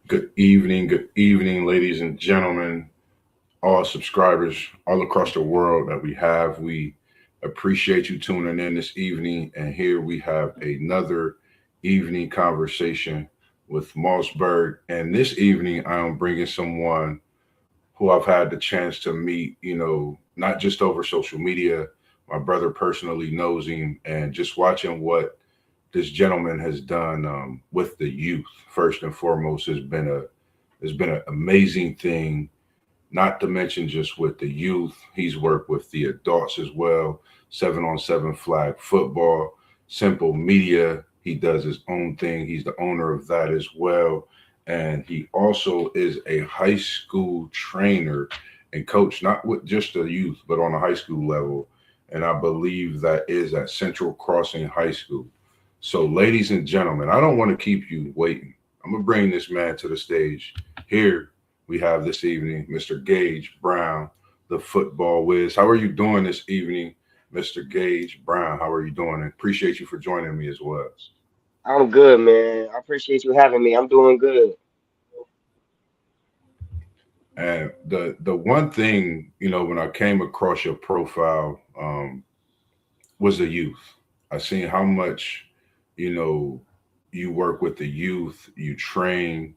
good evening, ladies and gentlemen, all subscribers all across the world that we have. We appreciate you tuning in this evening. And here we have another evening conversation with MossBurgh. And this evening, I am bringing someone who I've had the chance to meet, not just over social media. My brother personally knows him, and just watching what this gentleman has done with the youth first and foremost has been an amazing thing. Not to mention just with the youth, he's worked with the adults as well. 7-on-7 flag football, simple media. He does his own thing. He's the owner of that as well, and he also is a high school trainer and coach, not with just the youth, but on a high school level. And I believe that is at Central Crossing High School. So, ladies and gentlemen, I don't want to keep you waiting. I'm going to bring this man to the stage. Here we have this evening Mr. Gage Brown, the football whiz. How are you doing this evening, Mr. Gage Brown? How are you doing? And appreciate you for joining me as well. I'm good, man. I appreciate you having me. I'm doing good. And the one thing, when I came across your profile, was the youth. I seen how much, you know, you work with the youth, you train,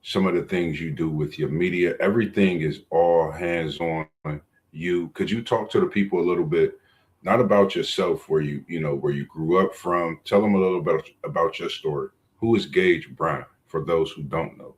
some of the things you do with your media, everything is all hands on you. Could you talk to the people a little bit, not about yourself, where you grew up from? Tell them a little bit about your story. Who is Gage Brown for those who don't know?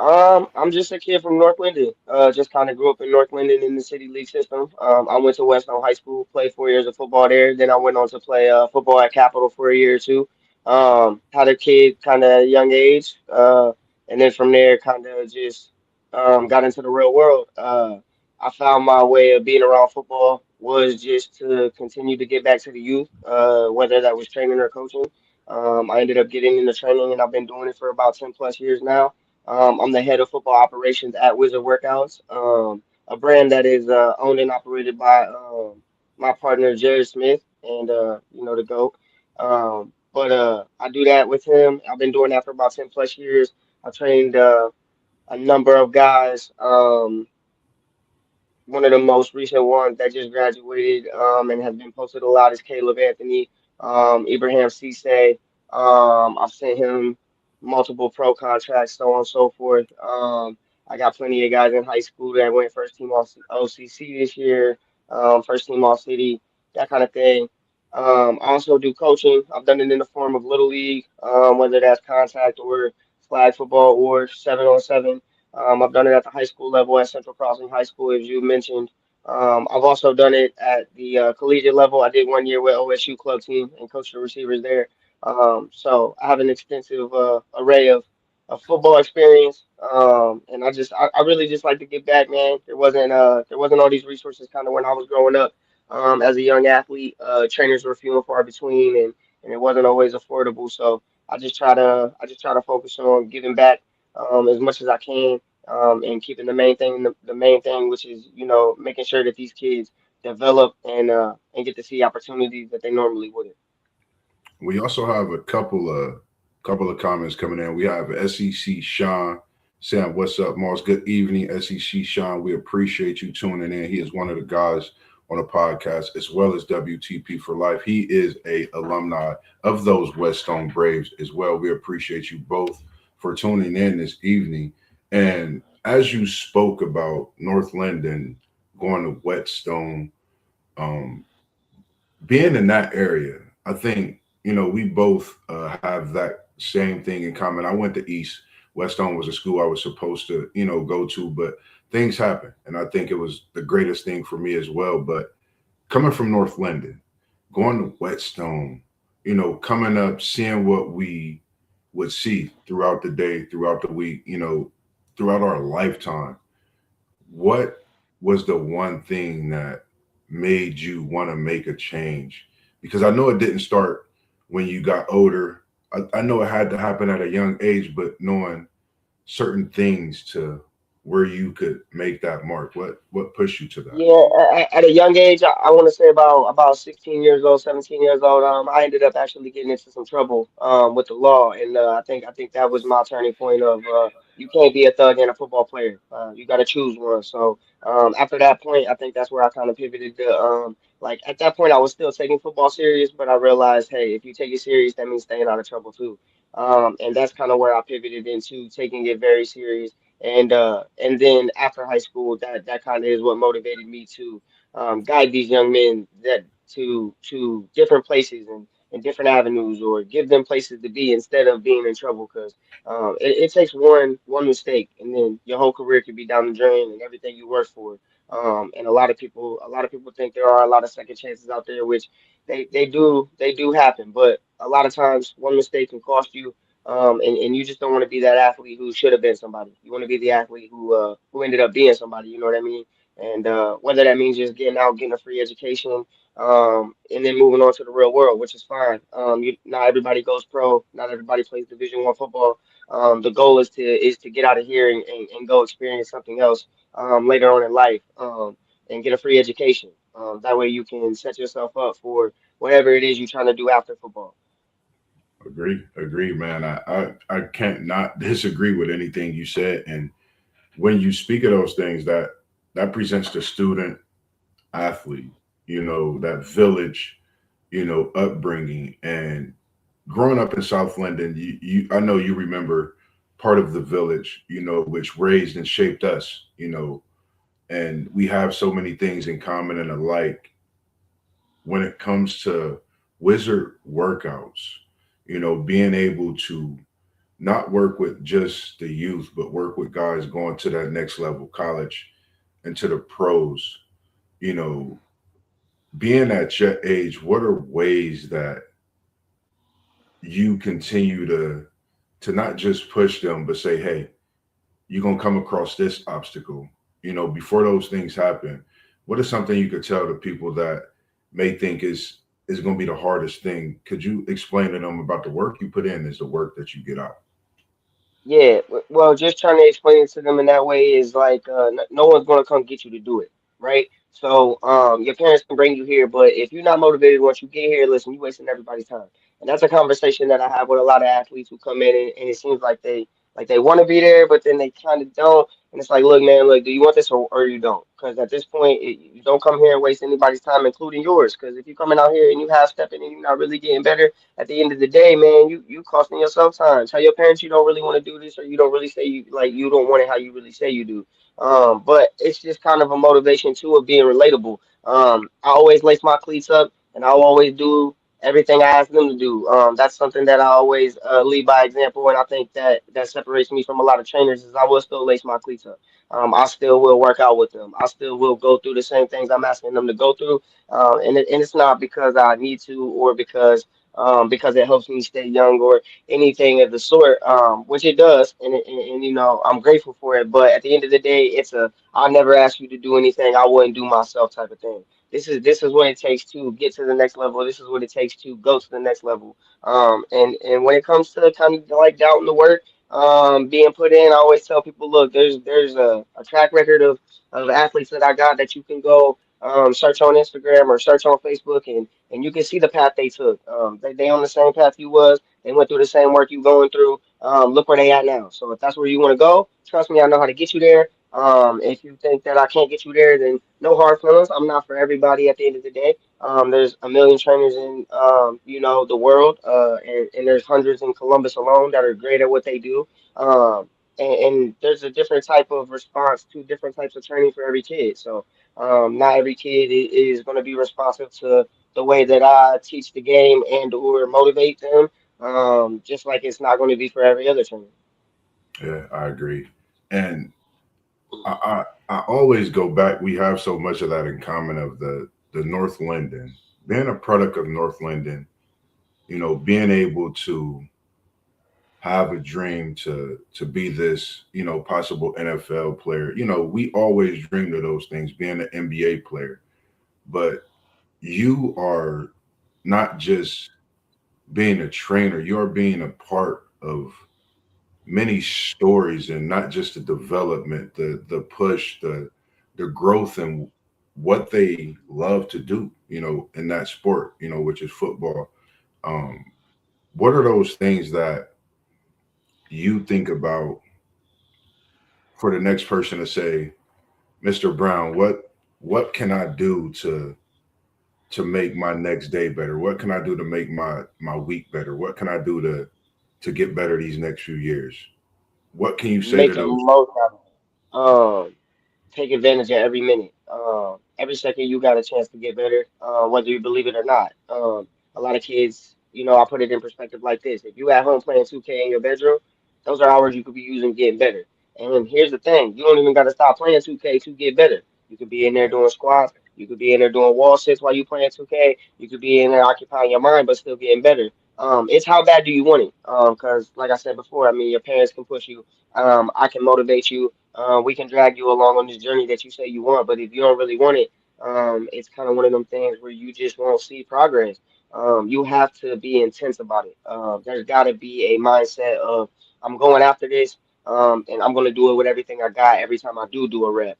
I'm just a kid from North Linden. Just kind of grew up in North Linden in the city league system. I went to Westone High School, played 4 years of football there. Then I went on to play football at Capital for a year or two. Had a kid kind of young age, and then from there, kind of just got into the real world. I found my way of being around football was just to continue to get back to the youth, whether that was training or coaching. I ended up getting into training, and I've been doing it for about 10 plus years now. I'm the head of football operations at Wizard Workouts, a brand that is owned and operated by my partner Jared Smith and the GOAT. But I do that with him. I've been doing that for about 10 plus years. I trained a number of guys. One of the most recent ones that just graduated and has been posted a lot is Caleb Anthony, Ibrahim Cisse. I've sent him multiple pro contracts, so on and so forth. I got plenty of guys in high school that went first team all OCC this year, first team all city, that kind of thing. I also do coaching. I've done it in the form of little league, whether that's contact or flag football or 7-on-7. I've done it at the high school level at Central Crossing High School, as you mentioned. I've also done it at the collegiate level. I did 1 year with OSU club team and coached the receivers there. So I have an extensive array of football experience, and I really just like to get back, man. There wasn't all these resources kind of when I was growing up as a young athlete. Trainers were few and far between, and it wasn't always affordable. So I just try to focus on giving back as much as I can, and keeping the main thing, which is making sure that these kids develop and get to see opportunities that they normally wouldn't. We also have a couple of comments coming in. We have SEC Sean saying, "What's up, Mars? Good evening, SEC Sean. We appreciate you tuning in. He is one of the guys on the podcast as well as WTP for Life. He is a alumni of those Weststone Braves as well. We appreciate you both for tuning in this evening. And as you spoke about North Linden going to Whetstone, um, being in that area, I think we both have that same thing in common. I went to East. Westone was a school I was supposed to go to, but things happen, and I think it was the greatest thing for me as well. But coming from North Linden, going to Whetstone, coming up, seeing what we would see throughout the day, throughout the week, throughout our lifetime. What was the one thing that made you want to make a change? Because I know it didn't start when you got older. I know it had to happen at a young age, but knowing certain things to where you could make that mark? What pushed you to that? Yeah, at a young age, I want to say about 16 years old, 17 years old. I ended up actually getting into some trouble with the law, and I think that was my turning point of you can't be a thug and a football player. You got to choose one. So after that point, I think that's where I kind of pivoted to like at that point I was still taking football serious, but I realized, hey, if you take it serious, that means staying out of trouble too. And that's kind of where I pivoted into taking it very serious, and then after high school, that kind of is what motivated me to guide these young men that to different places and different avenues, or give them places to be instead of being in trouble. Because it takes one mistake, and then your whole career could be down the drain and everything you work for. And a lot of people think there are a lot of second chances out there, which they do happen, but a lot of times one mistake can cost you, and you just don't want to be that athlete who should have been somebody. You want to be the athlete who ended up being somebody. You know what I mean? And whether that means just getting out, getting a free education, and then moving on to the real world, which is fine. Not everybody goes pro. Not everybody plays Division I football. The goal is to get out of here and go experience something else later on in life, and get a free education. That way you can set yourself up for whatever it is you're trying to do after football. Agree, man. I can't not disagree with anything you said. And when you speak of those things, that presents the student athlete, that village, upbringing. And growing up in South London, I know you remember part of the village, which raised and shaped us, and we have so many things in common and alike when it comes to wizard workouts, being able to not work with just the youth, but work with guys going to that next level, college, and to the pros, you know, being at your age, what are ways that you continue to not just push them, but say, hey, you're gonna come across this obstacle. Before those things happen, what is something you could tell the people that may think is gonna be the hardest thing? Could you explain to them about the work you put in is the work that you get out? Yeah, well, just trying to explain it to them in that way is like no one's gonna come get you to do it, right? So your parents can bring you here, but if you're not motivated once you get here, listen, you're wasting everybody's time. And that's a conversation that I have with a lot of athletes who come in, and it seems like they want to be there, but then they kind of don't. And it's like, look, man, look, do you want this or you don't? Because at this point, you don't come here and waste anybody's time, including yours. Because if you're coming out here and you half stepping and you're not really getting better, at the end of the day, man, you costing yourself time. Tell your parents you don't really want to do this, or you don't really say you don't want it how you really say you do. But it's just kind of a motivation too of being relatable. I always lace my cleats up, and I'll always do everything I ask them to do. That's something that I always lead by example, and I think that separates me from a lot of trainers is I will still lace my cleats up. I still will work out with them. I still will go through the same things I'm asking them to go through. And it's not because I need to or because it helps me stay young or anything of the sort, which it does, and I'm grateful for it. But at the end of the day, it's a I'll never ask you to do anything I wouldn't do myself type of thing. This is what it takes to get to the next level. This is what it takes to go to the next level. And when it comes to kind of like doubting the work, being put in, I always tell people, look, there's a track record of athletes that I got that you can go search on Instagram or search on Facebook, and you can see the path they took. They on the same path you was. They went through the same work you going through. Look where they at now. So if that's where you want to go, trust me, I know how to get you there. If you think that I can't get you there, then no hard feelings. I'm not for everybody at the end of the day. There's a million trainers in the world, and there's hundreds in Columbus alone that are great at what they do. And there's a different type of response to different types of training for every kid. So not every kid is going to be responsive to the way that I teach the game and or motivate them. Just like it's not going to be for every other trainer. Yeah, I agree. And I always go back. We have so much of that in common of the North Linden, being a product of North Linden, being able to have a dream to be this, possible NFL player. We always dreamed of those things, being an NBA player. But you are not just being a trainer, you're being a part of many stories, and not just the development, the push, the growth, and what they love to do, in that sport, which is football. Um, what are those things that you think about for the next person to say, Mr. Brown, what can I do to make my next day better? What can I do to make my week better? What can I do to get better these next few years? What can you say Make to the those? most out of it. Take advantage of every minute. Every second you got a chance to get better, whether you believe it or not. A lot of kids, I put it in perspective like this. If you at home playing 2K in your bedroom, those are hours you could be using getting better. And here's the thing, you don't even got to stop playing 2K to get better. You could be in there doing squats. You could be in there doing wall sits while you playing 2K. You could be in there occupying your mind, but still getting better. It's how bad do you want it? Because like I said before, I mean, your parents can push you. I can motivate you, we can drag you along on this journey that you say you want, but if you don't really want it, it's kind of one of them things where you just won't see progress. You have to be intense about it. There's got to be a mindset of I'm going after this, and I'm going to do it with everything I got. Every time I do a rep,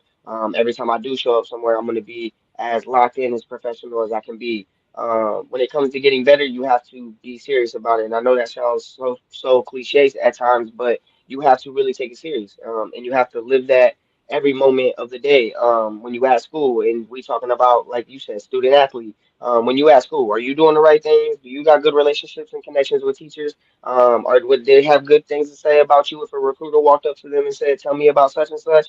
every time I do show up somewhere, I'm going to be as locked in, as professional as I can be. When it comes to getting better, you have to be serious about it. And I know that sounds so cliche at times, but you have to really take it serious, and you have to live that every moment of the day. When you at school, and we talking about, like you said, student athlete. When you at school, are you doing the right things? Do you got good relationships and connections with teachers? Or would they have good things to say about you if a recruiter walked up to them and said, "Tell me about such and such"?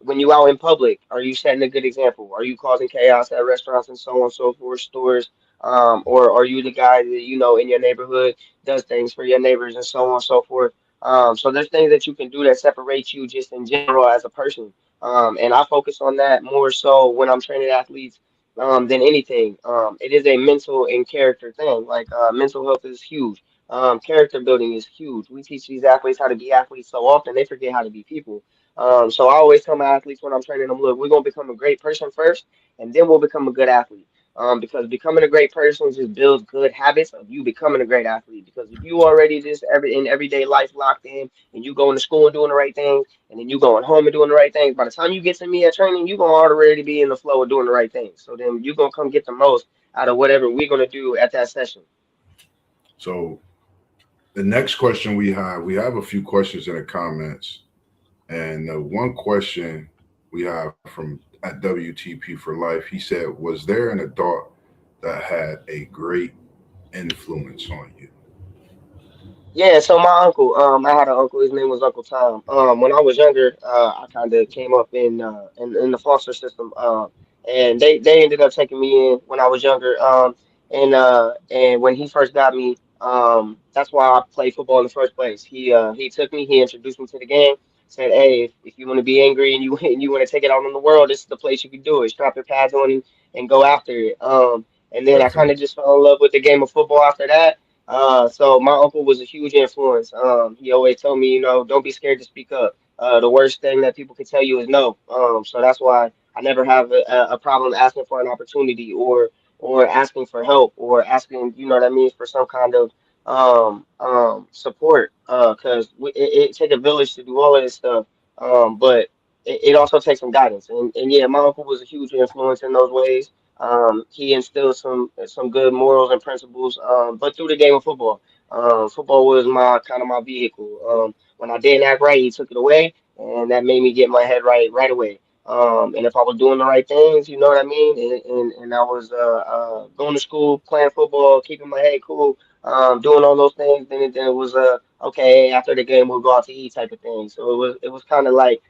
When you out in public, are you setting a good example? Are you causing chaos at restaurants and so on and so forth, stores? Or are you the guy that in your neighborhood does things for your neighbors and so on and so forth? So there's things that you can do that separate you just in general as a person. And I focus on that more so when I'm training athletes than anything. It is a mental and character thing. Like mental health is huge. Character building is huge. We teach these athletes how to be athletes so often they forget how to be people. So I always tell my athletes when I'm training them, look, we're gonna become a great person first, and then we'll become a good athlete. Because becoming a great person just builds good habits of you becoming a great athlete. Because if you already just in everyday life locked in, and you going to school and doing the right things, and then you going home and doing the right things, by the time you get to me at training, you gonna already be in the flow of doing the right things. So then you gonna come get the most out of whatever we're gonna do at that session. So the next question we have a few questions in the comments, and one question we have from at WTP for Life. He said, "Was there an adult that had a great influence on you?" Yeah, so my uncle, I had an uncle. His name was Uncle Tom. When I was younger, I kind of came up in the foster system. And they ended up taking me in when I was younger. And when he first got me, that's why I played football in the first place. He took me, he introduced me to the game. Said, "Hey, if you want to be angry and you and you want to take it out on the world, this is the place you can do it. Strap your pads on and go after it." And then I kind of Definitely. just fell in love with the game of football after that. So my uncle was a huge influence. He always told me, don't be scared to speak up. The worst thing that people can tell you is no. So that's why I never have a problem asking for an opportunity or asking for help or asking, you know what I mean, for some kind of support. Because it take a village to do all of this stuff. But it also takes some guidance. And yeah, my uncle was a huge influence in those ways. He instilled some good morals and principles, but through the game of football. Football was my kind of my vehicle. When I didn't act right, he took it away, and that made me get my head right away. And if I was doing the right things, you know what I mean, and I was going to school, playing football, keeping my head cool, doing all those things, then it was okay. After the game, we'll go out to eat type of thing. So it was kind of like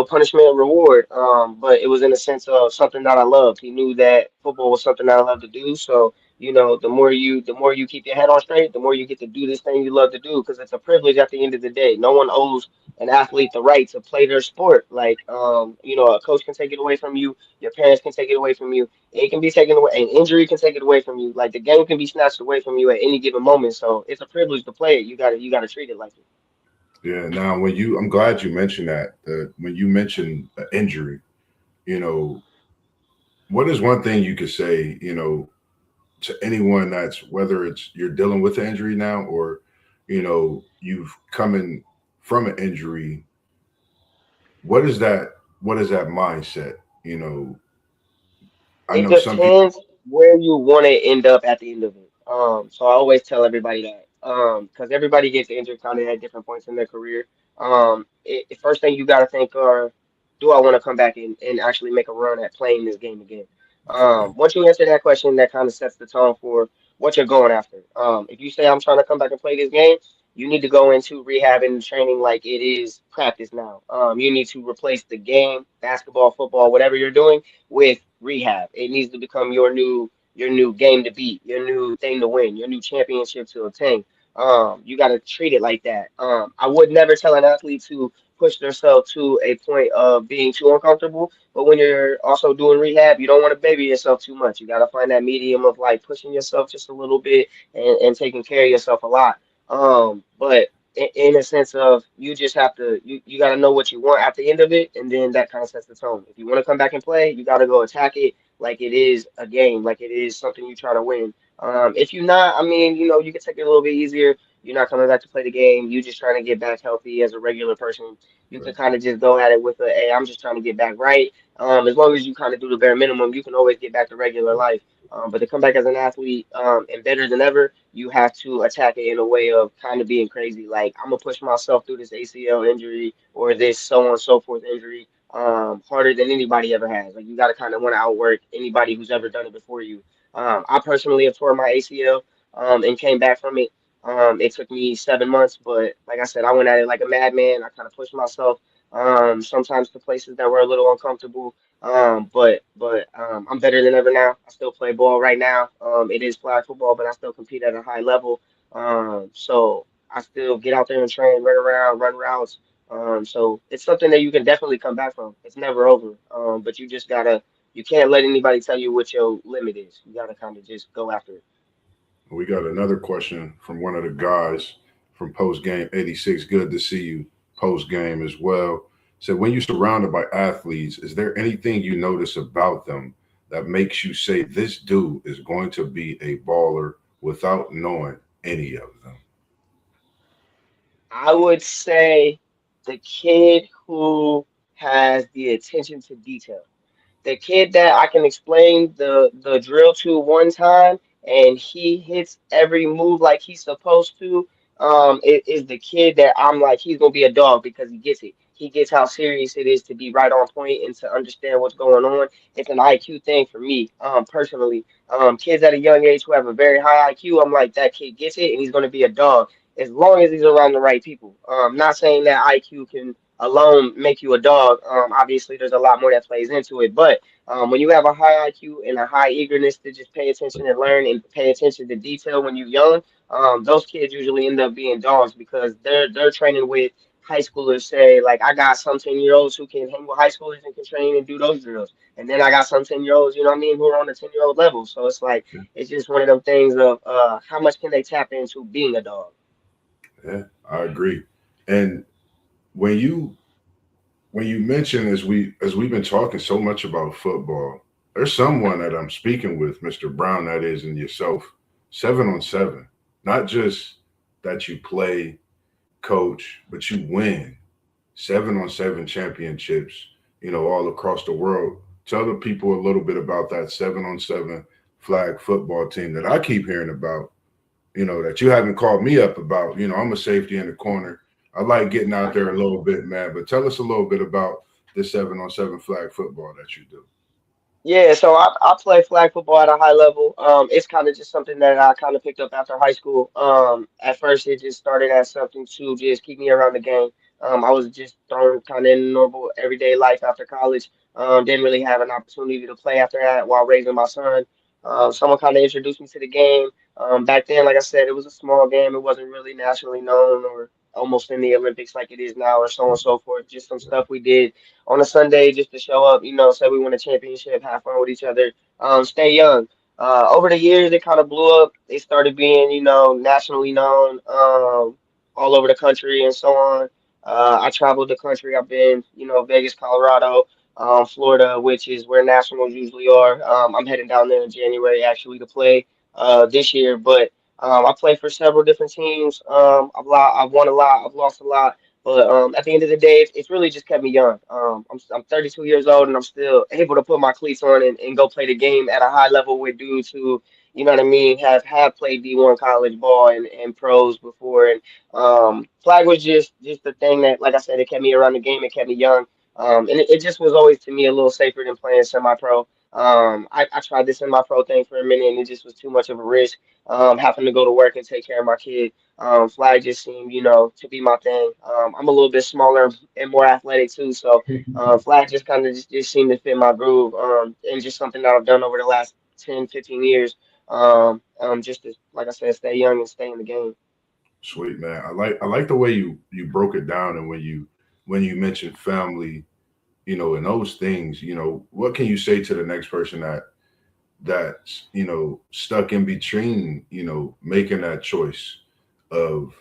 punishment and reward. But it was in the sense of something that I loved. He knew that football was something that I loved to do. So, the more you keep your head on straight, the more you get to do this thing you love to do, because it's a privilege at the end of the day. No one owes an athlete the right to play their sport. Like, a coach can take it away from you, your parents can take it away from you, it can be taken away, an injury can take it away from you. Like the game can be snatched away from you at any given moment. So it's a privilege to play it. You gotta treat it like it. Yeah. Now, I'm glad you mentioned that. When you mentioned injury, you know, what is one thing you could say, to anyone that's, whether it's you're dealing with an injury now, or you've coming from an injury. What is that? What is that mindset? You know, I It know some people. depends where you want to end up at the end of it. So I always tell everybody that. Because everybody gets injured kind of at different points in their career. First thing you got to think are, do I want to come back and actually make a run at playing this game again? Yeah, Once you answer that question, that kind of sets the tone for what you're going after. If you say I'm trying to come back and play this game, you need to go into rehab and training like it is practice now. You need to replace the game, basketball, football, whatever you're doing with rehab. It needs to become your new game to beat, your new thing to win, your new championship to obtain. You got to treat it like that. I would never tell an athlete to push themselves to a point of being too uncomfortable. But when you're also doing rehab, you don't want to baby yourself too much. You got to find that medium of like pushing yourself just a little bit and taking care of yourself a lot. But in a sense of you just have to you got to know what you want at the end of it, and then that kind of sets the tone. If you want to come back and play, you got to go attack it like it is a game, like it is something you try to win. If you're not, I mean, you can take it a little bit easier. You're not coming back to play the game. You just trying to get back healthy as a regular person. You can right. kind of just go at it with a, hey, I'm just trying to get back right. As long as you kind of do the bare minimum, you can always get back to regular life. But to come back as an athlete and better than ever, you have to attack it in a way of kind of being crazy. Like, I'm gonna push myself through this ACL injury or this so on and so forth injury harder than anybody ever has. Like, you got to kind of want to outwork anybody who's ever done it before you. I personally have tore my ACL and came back from it. It took me 7 months, but like I said, I went at it like a madman. I kind of pushed myself sometimes to places that were a little uncomfortable. But I'm better than ever now. I still play ball right now. It is flag football, but I still compete at a high level. So I still get out there and train, run around, run routes. So it's something that you can definitely come back from. It's never over. But you can't let anybody tell you what your limit is. You gotta kind of just go after it. We got another question from one of the guys from Post Game 86. Good to see you post game as well. Said, when you're surrounded by athletes, is there anything you notice about them that makes you say this dude is going to be a baller without knowing any of them? I would say the kid who has the attention to detail. The kid that I can explain the drill to one time and he hits every move like he's supposed to, is the kid that I'm like he's gonna be a dog because he gets it. He gets how serious it is to be right on point and to understand what's going on. It's an IQ thing for me, personally. Kids at a young age who have a very high IQ, I'm like that kid gets it and he's gonna be a dog as long as he's around the right people. Not saying that IQ can alone make you a dog. Obviously, there's a lot more that plays into it, but when you have a high IQ and a high eagerness to just pay attention and learn and pay attention to detail when you're young, those kids usually end up being dogs because they're training with high schoolers. Say like I got some 10-year-olds who can hang with high schoolers and can train and do those drills, and then I got some 10-year-olds, you know what I mean, who are on the 10-year-old level. So it's like it's just one of them things of how much can they tap into being a dog. Yeah, I agree. And when you mention, as we've been talking so much about football, there's someone that I'm speaking with, Mr. Brown, that is, and yourself, 7 on 7. Not just that you play, coach, but you win 7 on 7 championships, all across the world. Tell the people a little bit about that 7 on 7 flag football team that I keep hearing about, that you haven't called me up about. I'm a safety in the corner. I like getting out there a little bit, man. But tell us a little bit about this 7 on 7 flag football that you do. Yeah, so I play flag football at a high level. It's kind of just something that I kind of picked up after high school. At first it just started as something to just keep me around the game. I was just thrown kind of in normal everyday life after college. Didn't really have an opportunity to play after that while raising my son. Someone kind of introduced me to the game. Back then, like I said, it was a small game. It wasn't really nationally known or almost in the Olympics like it is now, or so on and so forth. Just some stuff we did on a Sunday just to show up, say we win a championship, have fun with each other, stay young. Over the years, it kind of blew up. They started being, nationally known all over the country and so on. I traveled the country. I've been, Vegas, Colorado, Florida, which is where nationals usually are. I'm heading down there in January actually to play this year, but I played for several different teams. I've won a lot, I've lost a lot, but at the end of the day, it's really just kept me young. I'm 32 years old and I'm still able to put my cleats on and go play the game at a high level with dudes who, you know what I mean, have played D1 college ball and pros before. And flag was just the thing that, like I said, it kept me around the game, it kept me young. And it just was always to me a little safer than playing semi-pro. I tried this semi-pro thing for a minute and it just was too much of a risk. Having to go to work and take care of my kid. Flag just seemed, to be my thing. I'm a little bit smaller and more athletic too, so flag just kind of just seemed to fit my groove. And just something that I've done over the last 10, 15 years. Just to, like I said, stay young and stay in the game. Sweet man. I like the way you broke it down, and when you mentioned family, and those things, what can you say to the next person that's stuck in between, making that choice of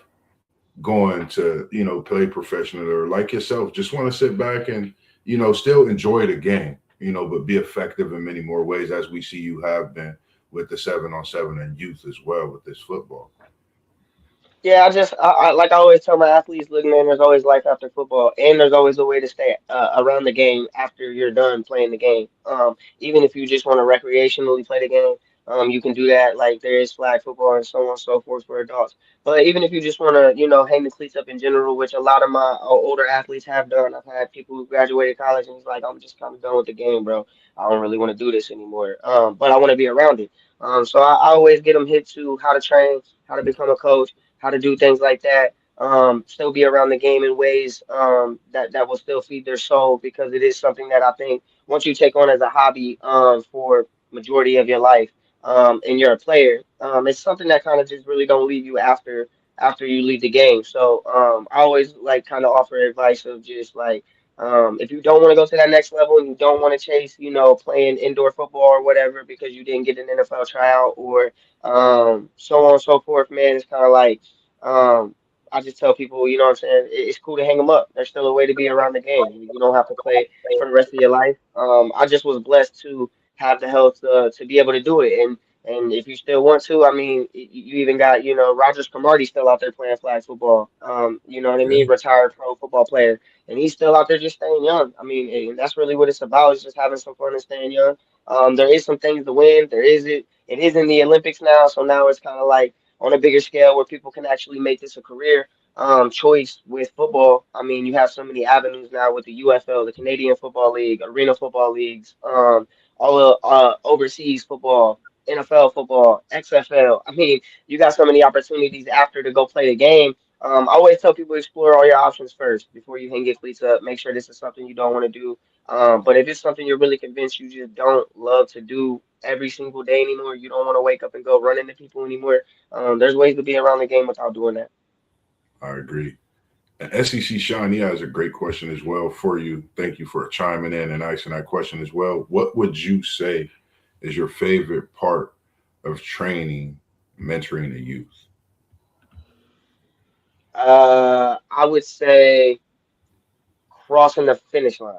going to play professional, or like yourself just want to sit back and still enjoy the game, but be effective in many more ways, as we see you have been with the 7-on-7 and youth as well with this football. Yeah, like I always tell my athletes, look, man, there's always life after football, and there's always a way to stay around the game after you're done playing the game. Even if you just want to recreationally play the game, you can do that. Like there is flag football and so on and so forth for adults. But even if you just want to, hang the cleats up in general, which a lot of my older athletes have done. I've had people who graduated college and he's like, I'm just kind of done with the game, bro. I don't really want to do this anymore. But I want to be around it. So I always get them hit to how to train, how to become a coach, how to do things like that. Still be around the game in ways that will still feed their soul, because it is something that I think once you take on as a hobby for majority of your life, and you're a player, it's something that kind of just really don't leave you after you leave the game. So I always like kind of offer advice of just like, if you don't want to go to that next level and you don't want to chase, playing indoor football or whatever because you didn't get an NFL tryout or so on and so forth, man. It's kind of like, um, I just tell people, you know what I'm saying? It's cool to hang them up. There's still a way to be around the game. You don't have to play for the rest of your life. I just was blessed to have the health to be able to do it. And if you still want to, I mean, you even got, Rogers Cromartie still out there playing flag football. You know what I mean? Yeah, Retired pro football player. And he's still out there just staying young. I mean, and that's really what it's about, is just having some fun and staying young. There is some things to win. It is in the Olympics now, so now it's kind of like on a bigger scale where people can actually make this a career choice with football. I mean, you have so many avenues now with the UFL, the Canadian Football League, Arena Football Leagues, all the overseas football, NFL football, XFL. I mean, you got so many opportunities after to go play the game. I always tell people explore all your options first before you hang your cleats up. Make sure this is something you don't want to do. But if it's something you're really convinced you just don't love to do every single day anymore, you don't want to wake up and go run into people anymore. There's ways to be around the game without doing that. I agree. And SEC Sean, he has a great question as well for you. Thank you for chiming in and asking that question as well. What would you say is your favorite part of training, mentoring the youth? I would say crossing the finish line.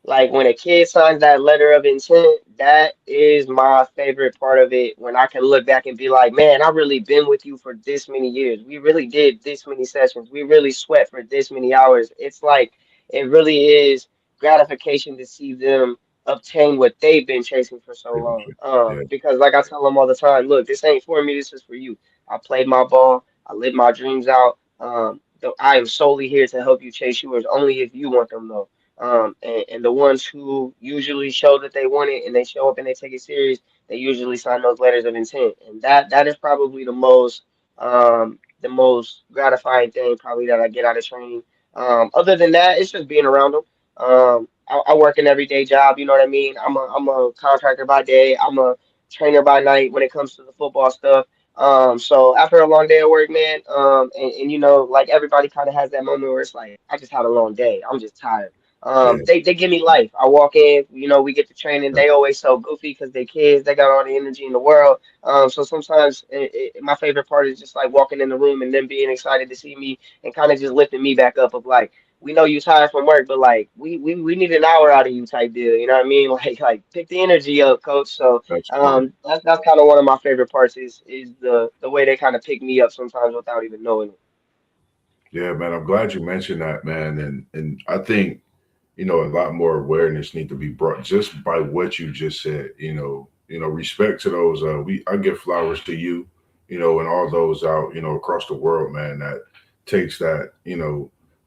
Like when a kid signs that letter of intent, that is my favorite part of it. When I can look back and be like, man, I really been with you for this many years. We really did this many sessions. We really sweat for this many hours. It's like it really is gratification to see them obtain what they've been chasing for so long. Yeah, Because like I tell them all the time, look, this ain't for me. This is for you. I played my ball. I lived my dreams out. I am solely here to help you chase yours, only if you want them though. And the ones who usually show that they want it and they show up and they take it serious, they usually sign those letters of intent. And that is probably the most gratifying thing probably that I get out of training. Other than that, it's just being around them. I work an everyday job, you know what I mean? I'm a contractor by day, I'm a trainer by night when it comes to the football stuff. So after a long day of work, man, and like everybody kind of has that moment where it's like, I just had a long day. I'm just tired. yeah, They give me life. I walk in, we get to training. They always so goofy because they kids. They got all the energy in the world. So sometimes my favorite part is just like walking in the room and them being excited to see me and kind of just lifting me back up of like, we know you tired from work, but like we need an hour out of you type deal. You know what I mean? Like pick the energy up, coach. So That's funny. that's kind of one of my favorite parts is the way they kind of pick me up sometimes without even knowing it. Yeah, man. I'm glad you mentioned that, man. And I think a lot more awareness need to be brought just by what you just said. Respect to those. I give flowers to you, and all those out, across the world, man. That takes that,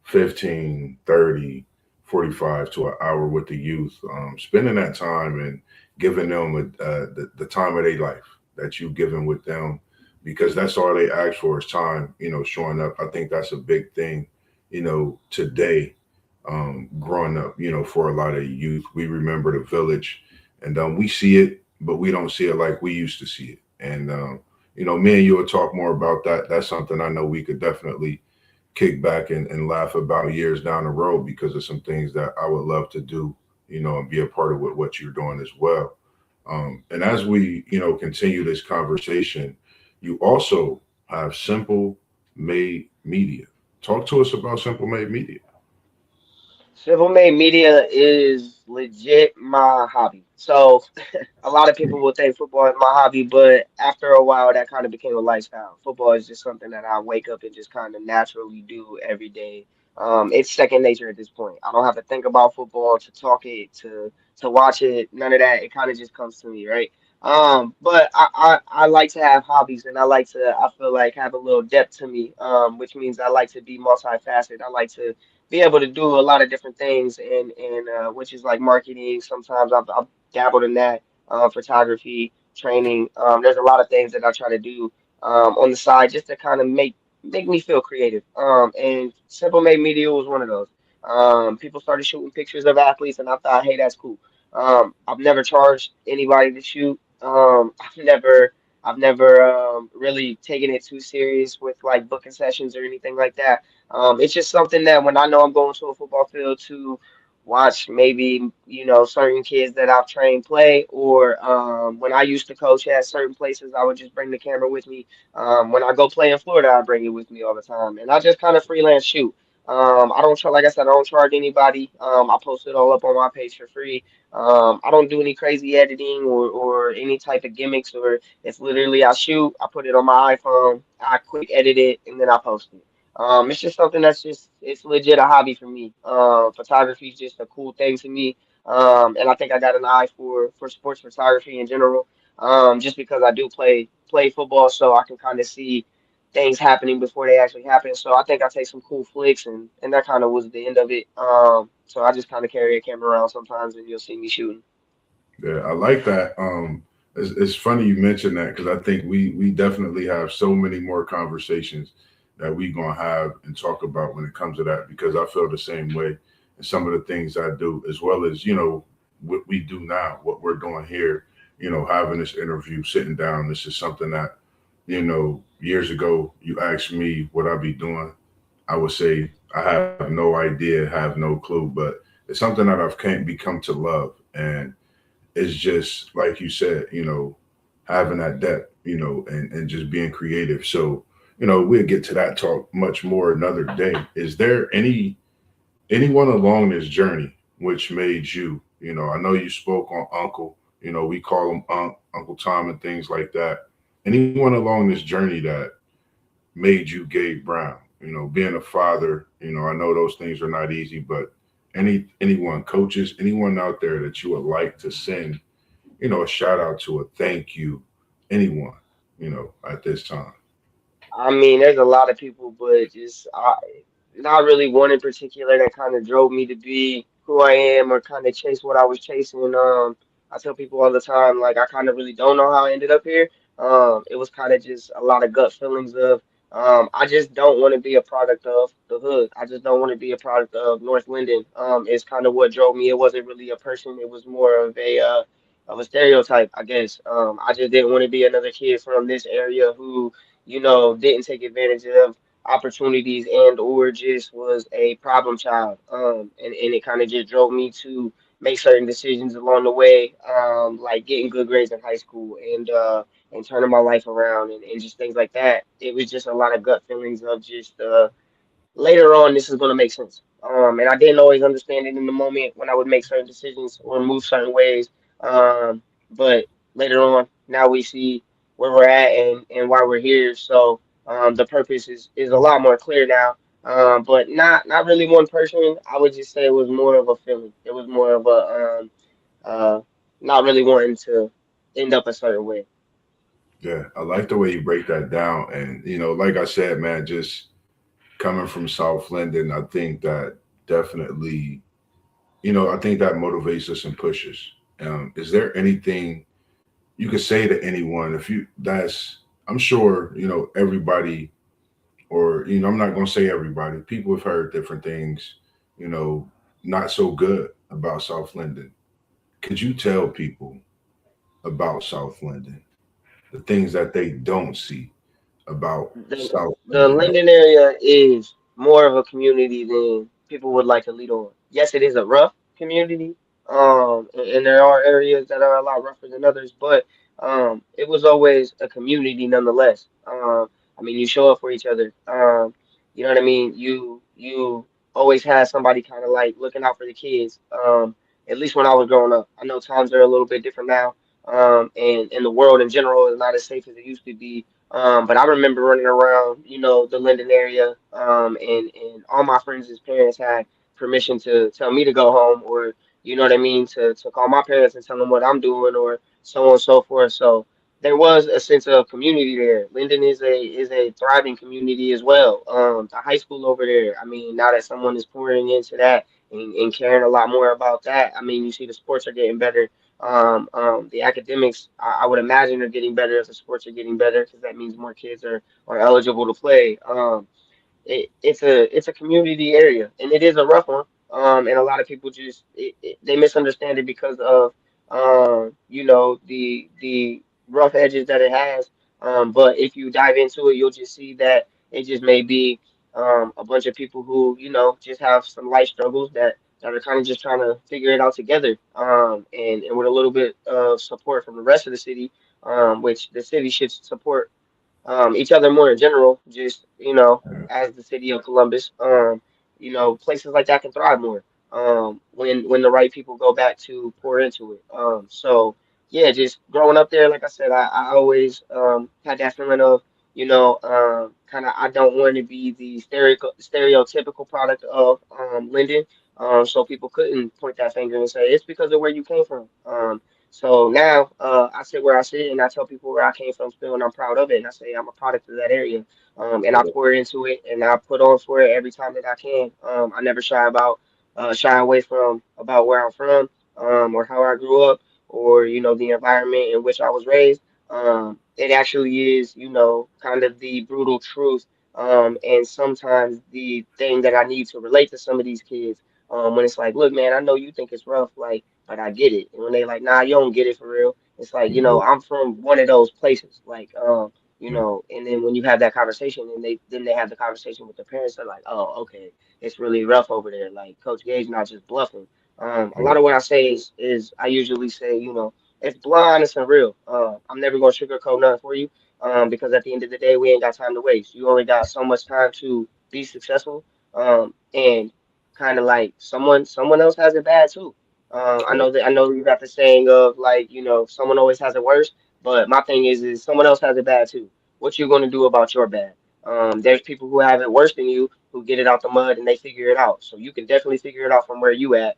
15, 30, 45 to an hour with the youth, spending that time and giving them the time of their life that you given with them, because that's all they ask for is time. Showing up. I think that's a big thing, today, growing up, for a lot of youth. We remember the village, and we see it, but we don't see it like we used to see it. And me and you will talk more about that. That's something I know we could definitely kick back and laugh about years down the road, because of some things that I would love to do, and be a part of what you're doing as well. And as we, continue this conversation, you also have Simple Made Media. Talk to us about Simple Made Media. Civil made media is legit my hobby. So a lot of people will think football is my hobby, but after a while, that kind of became a lifestyle. Football is just something that I wake up and just kind of naturally do every day. It's second nature at this point. I don't have to think about football to talk it, to watch it, none of that. It kind of just comes to me, right? But I like to have hobbies, and I like to, I feel like, have a little depth to me, which means I like to be multifaceted. I like to be able to do a lot of different things, and which is like marketing. Sometimes I've dabbled in that, photography, training. There's a lot of things that I try to do on the side just to kind of make me feel creative. And Simple Made Media was one of those. People started shooting pictures of athletes, and I thought, hey, that's cool. I've never charged anybody to shoot. I've never really taken it too serious with like booking sessions or anything like that. It's just something that when I know I'm going to a football field to watch maybe, certain kids that I've trained play, or when I used to coach at certain places, I would just bring the camera with me. When I go play in Florida, I bring it with me all the time. And I just kind of freelance shoot. I don't like I said, I don't charge anybody. I post it all up on my page for free. I don't do any crazy editing or any type of gimmicks, or it's literally I shoot, I put it on my iPhone, I quick edit it, and then I post it. It's just something that's just it's legit a hobby for me. Photography is just a cool thing to me. And I think I got an eye for sports photography in general. Just because I do play football, so I can kind of see things happening before they actually happen. So I think I take some cool flicks, and that kind of was the end of it. So I just kind of carry a camera around sometimes, and you'll see me shooting. Yeah, I like that. It's funny you mentioned that, because I think we definitely have so many more conversations that we gonna have and talk about when it comes to that, because I feel the same way. And some of the things I do, as well as what we do now, what we're doing here, having this interview, sitting down. This is something that years ago you asked me what I'd be doing. I would say I have no idea, have no clue, but it's something that I've came become to love. And it's just like you said, having that depth, and just being creative. So, we'll get to that talk much more another day. Is there anyone along this journey which made you, I know you spoke on Uncle, we call him Uncle Tom and things like that. Anyone along this journey that made you Gabe Brown? Being a father, I know those things are not easy, but anyone, coaches, anyone out there that you would like to send, a shout out to, a thank you, anyone, at this time. I mean, there's a lot of people, but not really one in particular that kind of drove me to be who I am or kind of chase what I was chasing. I tell people all the time, like I kind of really don't know how I ended up here. It was kind of just a lot of gut feelings of I just don't want to be a product of the hood. I just don't want to be a product of North Linden. Is kind of what drove me. It wasn't really a person. It was more of a stereotype, I guess. I just didn't want to be another kid from this area who didn't take advantage of opportunities and or just was a problem child. And it kind of just drove me to make certain decisions along the way, like getting good grades in high school and turning my life around and just things like that. It was just a lot of gut feelings of just later on this is going to make sense. And I didn't always understand it in the moment when I would make certain decisions or move certain ways. But later on, now we see where we're at and why we're here. So the purpose is a lot more clear now. But not really one person. I would just say it was more of a feeling. It was more of a uh, not really wanting to end up a certain way. Yeah, I like the way you break that down. And, like I said, man, just coming from South Linden, I think that definitely, I think that motivates us and pushes. Is there anything you could say to anyone if you, I'm sure, everybody, or, I'm not going to say everybody, people have heard different things, you know, not so good about South Linden. Could you tell people about South Linden, the things that they don't see about the South the Linden? Linden area is more of a community than people would like to lead on. Yes, it is a rough community, and there are areas that are a lot rougher than others, but it was always a community nonetheless. I mean, you show up for each other. You know what I mean? You always had somebody kind of like looking out for the kids. At least when I was growing up, I know times are a little bit different now. And the world in general is not as safe as it used to be, but I remember running around, the Linden area, and all my friends' parents had permission to tell me to go home, or you know what I mean, to call my parents and tell them what I'm doing, or so on and so forth. So there was a sense of community there. Linden is a thriving community as well. The high school over there. I mean, now that someone is pouring into that and caring a lot more about that, I mean, you see the sports are getting better. The academics, I would imagine, are getting better as the sports are getting better because that means more kids are eligible to play. It's a community area, and it is a rough one. And a lot of people just they misunderstand it because of the rough edges that it has. But if you dive into it, you'll just see that it just may be a bunch of people who just have some life struggles that are kind of just trying to figure it out together. And with a little bit of support from the rest of the city, which the city should support each other more in general, just as the city of Columbus, places like that can thrive more when the right people go back to pour into it. So yeah, just growing up there, like I said, I always had that feeling of kind of I don't want to be the stereotypical product of Linden. So people couldn't point that finger and say it's because of where you came from. So now I sit where I sit and I tell people where I came from still, and I'm proud of it. And I say I'm a product of that area. And I pour into it and I put on for it every time that I can. I never shy away from about where I'm from, or how I grew up, or the environment in which I was raised. It actually is, kind of the brutal truth. And sometimes the thing that I need to relate to some of these kids, when it's like, look, man, I know you think it's rough, like I get it. And when they like, nah, you don't get it for real. It's like, Mhm. I'm from one of those places. Like, Yeah. and then when you have that conversation and they have the conversation with the parents, they're like, oh, okay, it's really rough over there. Like Coach Gage not just bluffing. A Yeah. lot of what I say is I usually say, it's blunt, honest, and real. I'm never gonna sugarcoat nothing for you. Because at the end of the day, we ain't got time to waste. You only got so much time to be successful. And kind of like someone else has it bad too. Yeah. I know you got the saying of like, someone always has it worse, but my thing is someone else has it bad too. What you gonna do about your bad? There's people who have it worse than you who get it out the mud and they figure it out. So you can definitely figure it out from where you at.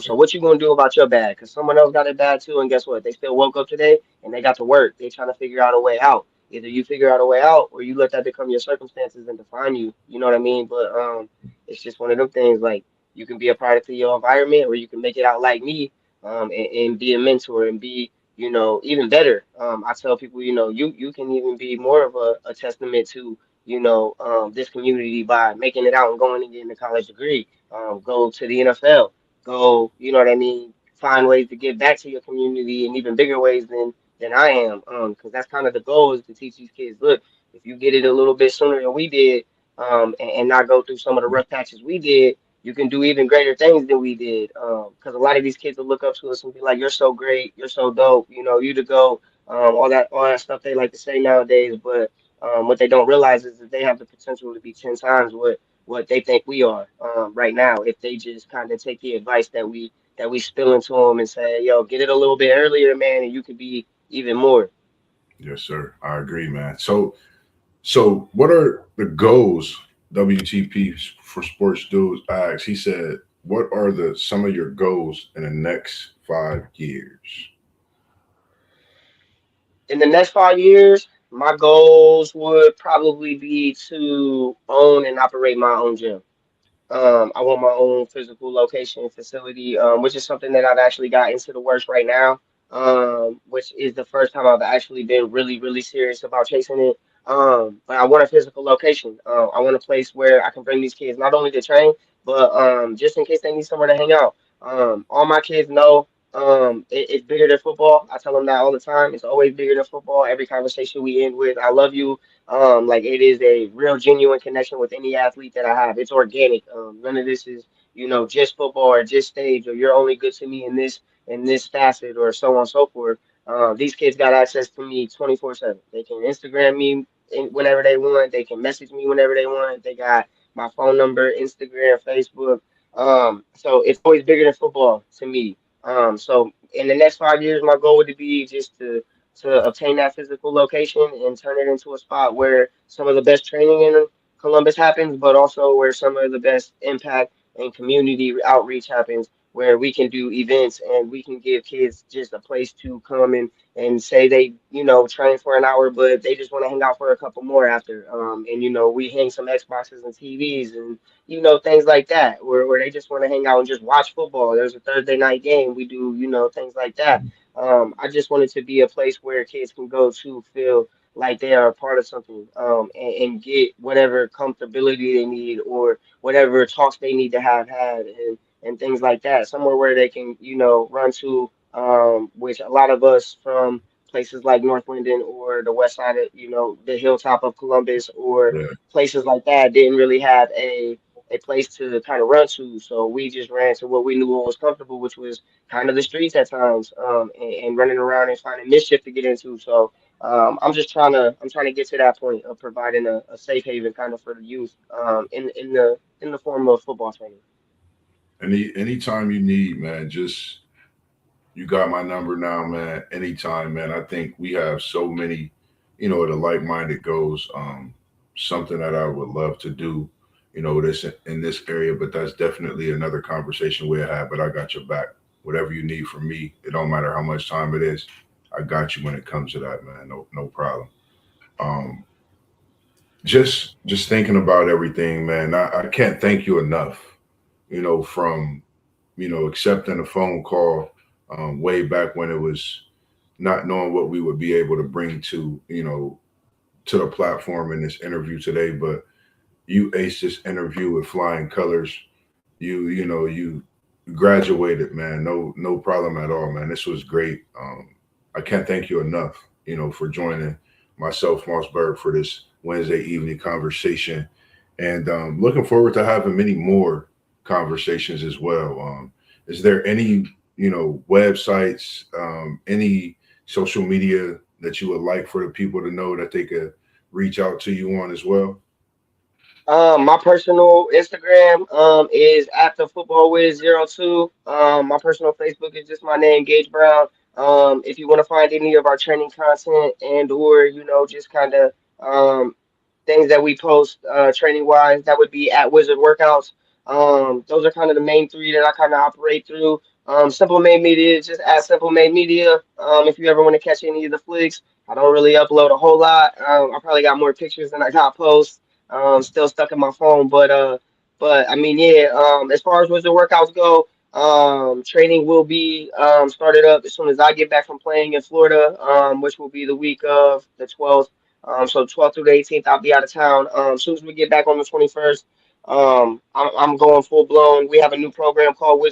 So what you gonna do about your bad? Because someone else got it bad too, and guess what? They still woke up today and they got to work. They trying to figure out a way out. Either you figure out a way out, or you let that become your circumstances and define you. You know what I mean? But it's just one of them things. Like you can be a product of your environment, or you can make it out like me, and be a mentor and be, even better. I tell people, you can even be more of a testament to, this community by making it out and going and getting a college degree. Go to the NFL. Go, you know what I mean? Find ways to give back to your community in even bigger ways than I am. Because that's kind of the goal is to teach these kids, look, if you get it a little bit sooner than we did, and not go through some of the rough patches we did, you can do even greater things than we did. Because a lot of these kids will look up to us and be like, "You're so great, you're so dope, you to go." All that stuff they like to say nowadays, but what they don't realize is that they have the potential to be 10 times what they think we are right now. If they just kind of take the advice that we spill into them and say, yo, get it a little bit earlier, man, and you could be even more. Yes, sir. I agree, man. So what are the goals? WTP for Sports Dudes asks. He said, "What are the some of your goals in the next 5 years?" In the next 5 years, my goals would probably be to own and operate my own gym. I want my own physical location and facility, which is something that I've actually got into the works right now, which is the first time I've actually been really, really serious about chasing it. But I want a physical location. I want a place where I can bring these kids not only to train, but just in case they need somewhere to hang out. All my kids know it's bigger than football. I tell them that all the time. It's always bigger than football. Every conversation we end with, I love you. Like it is a real genuine connection with any athlete that I have. It's organic. None of this is, just football or just stage or you're only good to me in this facet or so on and so forth. These kids got access to me 24/7. They can Instagram me whenever they want. They can message me whenever they want. They got my phone number, Instagram, Facebook. So it's always bigger than football to me. So in the next 5 years, my goal would be just to obtain that physical location and turn it into a spot where some of the best training in Columbus happens, but also where some of the best impact and community outreach happens, where we can do events and we can give kids just a place to come and say they, train for an hour, but they just want to hang out for a couple more after. And we hang some Xboxes and TVs and things like that, where they just want to hang out and just watch football. There's a Thursday night game. We do, things like that. I just want it to be a place where kids can go to feel like they are a part of something, and get whatever comfortability they need or whatever talks they need to have had and things like that. Somewhere where they can, run to, which a lot of us from places like North Linden or the west side of, the hilltop of Columbus or Yeah. places like that didn't really have a place to kind of run to. So we just ran to what we knew was comfortable, which was kind of the streets at times, and running around and finding mischief to get into. So I'm trying to get to that point of providing a safe haven kind of for the youth, in the form of football training. Anytime you need, man, just you got my number now, man. Anytime, man. I think we have so many, the like-minded goals. Something that I would love to do, this in this area, but that's definitely another conversation we'll have. But I got your back. Whatever you need from me, it don't matter how much time it is. I got you when it comes to that, man. No, no problem. Um, just thinking about everything, man. I can't thank you enough. From accepting a phone call way back when it was not knowing what we would be able to bring to the platform in this interview today, but you aced this interview with flying colors. You graduated, man. No problem at all, man. This was great. I can't thank you enough, for joining myself, MossBurgh, for this Wednesday evening conversation, and looking forward to having many more conversations as well. Is there any websites, any social media that you would like for the people to know that they could reach out to you on as well? My personal Instagram is at the football wiz 02. My personal Facebook is just my name, Gage Brown. If you want to find any of our training content and or just kind of things that we post training wise, that would be at Wizard Workouts. Those are kind of the main three that I kind of operate through. Simple Made Media is just at Simple Made Media. If you ever want to catch any of the flicks, I don't really upload a whole lot. I probably got more pictures than I got posts. Still stuck in my phone, but I mean, yeah. As far as Wizard Workouts go, training will be started up as soon as I get back from playing in Florida, which will be the week of the 12th. So 12th through the 18th, I'll be out of town. As soon as we get back on the 21st, I'm going full blown. We have a new program called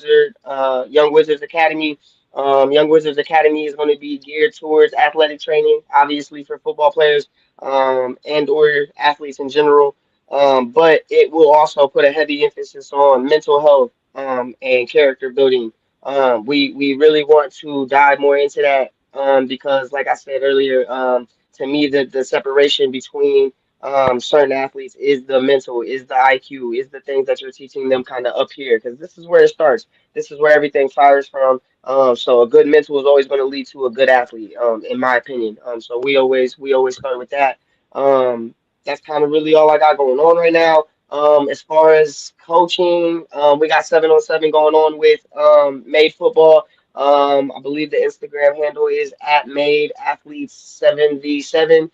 Young Wizards Academy. Young Wizards Academy is going to be geared towards athletic training, obviously for football players, and or athletes in general. But it will also put a heavy emphasis on mental health, and character building. We really want to dive more into that, because, like I said earlier, to me, the separation between certain athletes is the mental, is the IQ, is the things that you're teaching them kind of up here, because this is where it starts. This is where everything fires from. So a good mental is always going to lead to a good athlete, in my opinion. So we always start with that. Um, that's kind of really all I got going on right now. As far as coaching, we got 7-on-7 going on with Made Football. I believe the Instagram handle is at Made Athletes 7v7.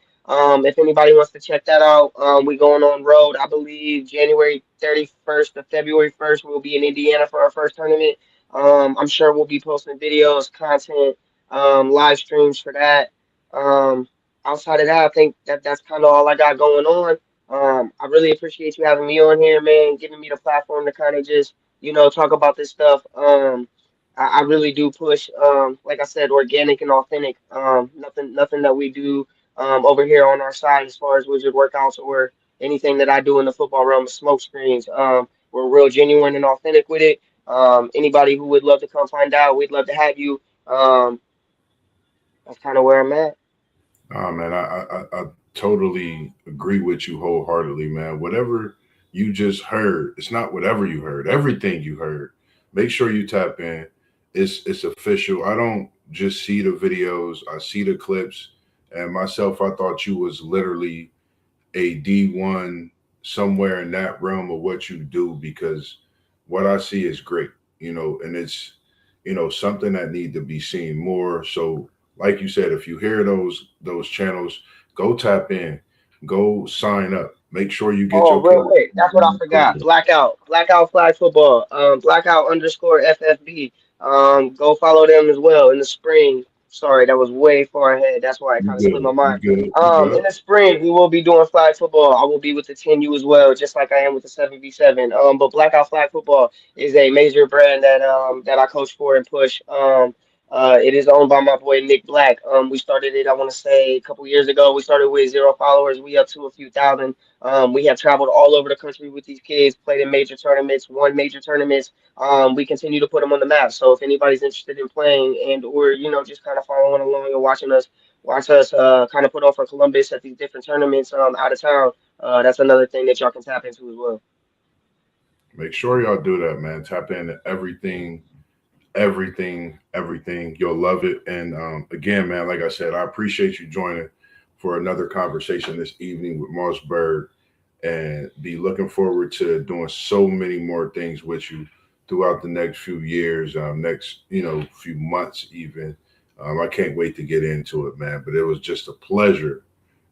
If anybody wants to check that out, we going on road. I believe January 31st to February 1st, we'll be in Indiana for our first tournament. I'm sure we'll be posting videos, content, live streams for that. Um, Outside of that, I think that's kind of all I got going on. I really appreciate you having me on here, man, giving me the platform to kind of just, talk about this stuff. I really do push, like I said, organic and authentic. Nothing that we do over here on our side as far as wizard workouts or anything that I do in the football realm of smoke screens. We're real genuine and authentic with it. Anybody who would love to come find out, we'd love to have you. That's kind of where I'm at. Oh man, I totally agree with you wholeheartedly, man. Whatever you just heard, it's not whatever you heard. Everything you heard, make sure you tap in. It's official. I don't just see the videos. I see the clips. And myself, I thought you was literally a D1 somewhere in that realm of what you do because what I see is great, and it's, something that need to be seen more. So, like you said, if you hear those channels, go tap in, go sign up, make sure you get Oh, your real quick, that's what I forgot. program. Blackout flag football. Blackout underscore FFB. Go follow them as well in the spring. Sorry, that was way far ahead. That's why it You kind of slipped my good? You mind. good? You In good? the spring, we will be doing flag football. I will be with the 10U as well, just like I am with the 7v7. But Blackout flag football is a major brand that I coach for and push. It is owned by my boy Nick Black. We started it, I want to say, a couple years ago. We started with 0 followers. We up to a few thousand. We have traveled all over the country with these kids, played in major tournaments, won major tournaments. We continue to put them on the map. So if anybody's interested in playing and or just kind of following along and watch us kind of put on for Columbus at these different tournaments out of town, that's another thing that y'all can tap into as well. Make sure y'all do that, man. Tap into everything. You'll love it. And again, man, like I said, I appreciate you joining for another conversation this evening with MossBurgh, and be looking forward to doing so many more things with you throughout the next few years, next few months even. I can't wait to get into it, man. But it was just a pleasure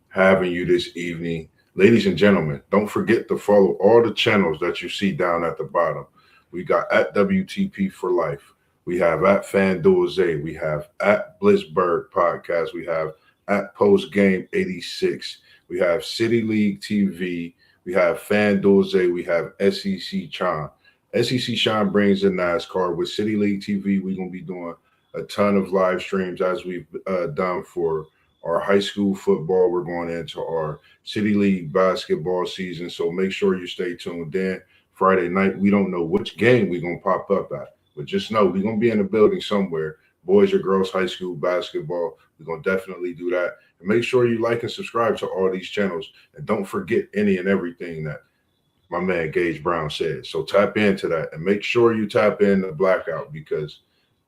having you this evening. Ladies and gentlemen, don't forget to follow all the channels that you see down at the bottom. We got at WTP for Life. We have at FanDuel, we have at Blissberg Podcast. We have at Post Game 86. We have City League TV. We have FanDuel, we have SEC Chime. SEC Shine brings in NASCAR. With City League TV, we're going to be doing a ton of live streams as we've done for our high school football. We're going into our City League basketball season. So make sure you stay tuned in. Friday night, we don't know which game we're going to pop up at, but just know we're going to be in the building somewhere. Boys or girls high school basketball. We're going to definitely do that. And make sure you like and subscribe to all these channels. And don't forget any and everything that my man Gage Brown said. So tap into that and make sure you tap in the Blackout, because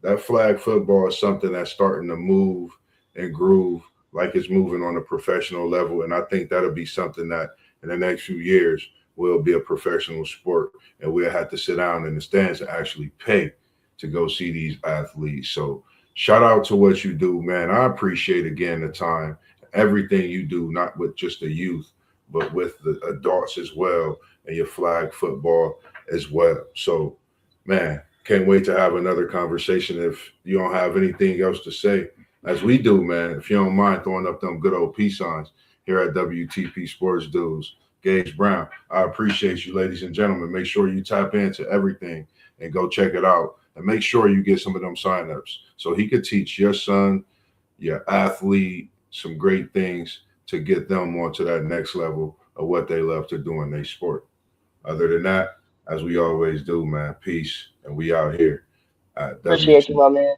that flag football is something that's starting to move and groove like it's moving on a professional level. And I think that'll be something that in the next few years will be a professional sport, and we'll have to sit down in the stands and actually pay to go see these athletes. So shout out to what you do, man. I appreciate again the time, everything you do, not with just the youth, but with the adults as well, and your flag football as well. So, man, can't wait to have another conversation. If you don't have anything else to say, as we do, man, if you don't mind throwing up them good old peace signs here at WTP Sports Dudes. Gage Brown, I appreciate you, ladies and gentlemen. Make sure you tap into everything and go check it out. And make sure you get some of them signups so he could teach your son, your athlete, some great things to get them onto that next level of what they love to do in their sport. Other than that, as we always do, man, peace. And we out here at Appreciate you, WT. my man.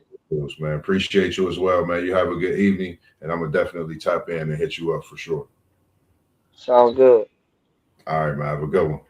Man, appreciate you as well, man. You have a good evening, and I'm going to definitely tap in and hit you up for sure. Sounds good. All right, man. Have a good one.